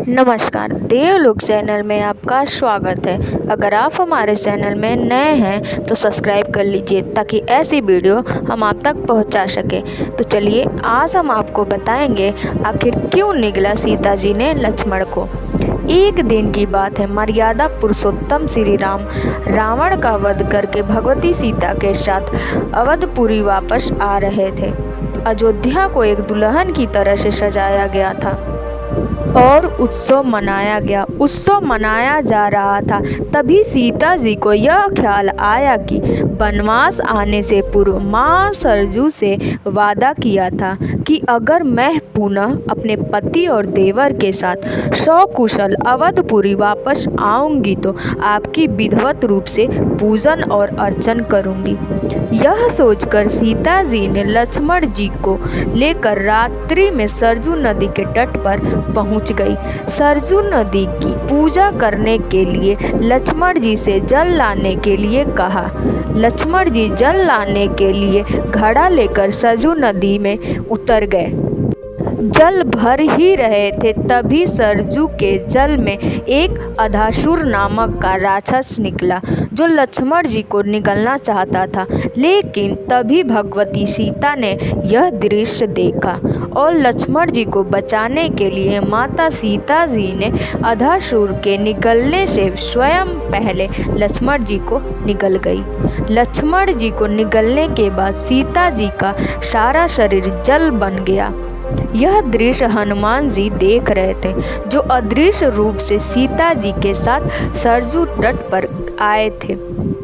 नमस्कार, देवलोक चैनल में आपका स्वागत है। अगर आप हमारे चैनल में नए हैं तो सब्सक्राइब कर लीजिए ताकि ऐसी वीडियो हम आप तक पहुंचा सके। तो चलिए आज हम आपको बताएंगे आखिर क्यों निगला सीता जी ने लक्ष्मण को। एक दिन की बात है, मर्यादा पुरुषोत्तम श्री राम रावण का वध करके भगवती सीता के साथ अवधपुरी वापस आ रहे थे। अयोध्या को एक दुल्हन की तरह से सजाया गया था और उत्सव मनाया जा रहा था। तभी सीता जी को यह ख्याल आया कि वनवास आने से पूर्व माँ सरजू से वादा किया था कि अगर मैं पुनः अपने पति और देवर के साथ सकुशल अवधपुरी वापस आऊंगी तो आपकी विधिवत रूप से पूजन और अर्चन करूंगी। यह सोचकर सीता जी ने लक्ष्मण जी को लेकर रात्रि में सरजू नदी के तट पर पहुंच गई। सरजू नदी की पूजा करने के लिए लक्ष्मण जी से जल लाने के लिए कहा। लक्ष्मण जी जल लाने के लिए घड़ा लेकर सरजू नदी में उतर गए। जल भर ही रहे थे, तभी सरजू के जल में एक अधासुर नामक का राक्षस निकला जो लक्ष्मण जी को निगलना चाहता था। लेकिन तभी भगवती सीता ने यह दृश्य देखा और लक्ष्मण जी को बचाने के लिए माता सीता जी ने अधासुर के निगलने से स्वयं पहले लक्ष्मण जी को निगल गई। लक्ष्मण जी को निगलने के बाद सीता जी का सारा शरीर जल बन गया। यह दृश्य हनुमान जी देख रहे थे, जो अदृश्य रूप से सीता जी के साथ सरजू तट पर आए थे।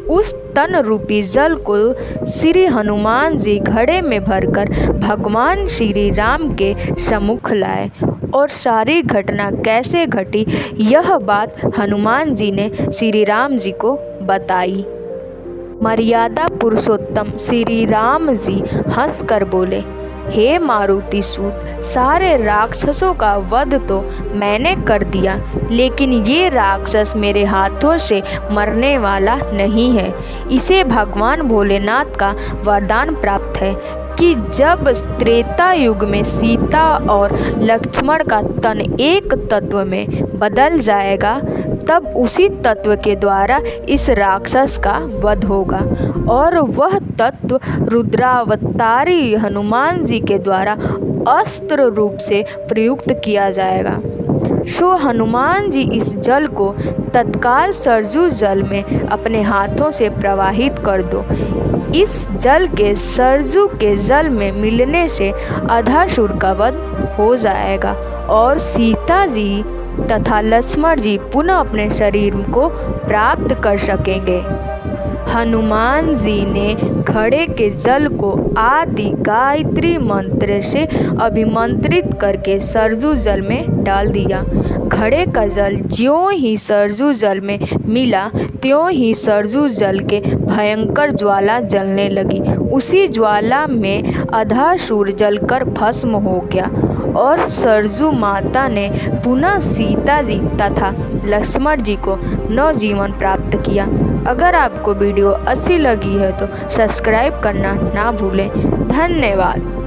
उस तन रूपी जल को श्री हनुमान जी घड़े में भरकर भगवान श्री राम के सम्मुख लाए और सारी घटना कैसे घटी यह बात हनुमान जी ने श्री राम जी को बताई। मर्यादा पुरुषोत्तम श्री राम जी हंसकर बोले, हे मारुति सूत, सारे राक्षसों का वध तो मैंने कर दिया, लेकिन ये राक्षस मेरे हाथों से मरने वाला नहीं है। इसे भगवान भोलेनाथ का वरदान प्राप्त है कि जब त्रेता युग में सीता और लक्ष्मण का तन एक तत्व में बदल जाएगा, तब उसी तत्व के द्वारा इस राक्षस का वध होगा और वह तत्व रुद्रावतारी हनुमान जी के द्वारा अस्त्र रूप से प्रयुक्त किया जाएगा। सो हनुमान जी इस जल को तत्काल सरजू जल में अपने हाथों से प्रवाहित कर दो। इस जल के सरजू के जल में मिलने से अधासुर का वध हो जाएगा और सीता जी तथा लक्ष्मण जी पुनः अपने शरीर को प्राप्त कर सकेंगे। हनुमान जी ने घड़े के जल को आदि गायत्री मंत्र से अभिमंत्रित करके सरजू जल में डाल दिया। घड़े का जल ज्यों ही सरजू जल में मिला, त्यों ही सरजू जल के भयंकर ज्वाला जलने लगी। उसी ज्वाला में अधासुर जलकर भस्म हो गया और सरजू माता ने पुनः सीता जी तथा लक्ष्मण जी को नवजीवन प्राप्त किया। अगर आपको वीडियो अच्छी लगी है तो सब्सक्राइब करना ना भूलें। धन्यवाद।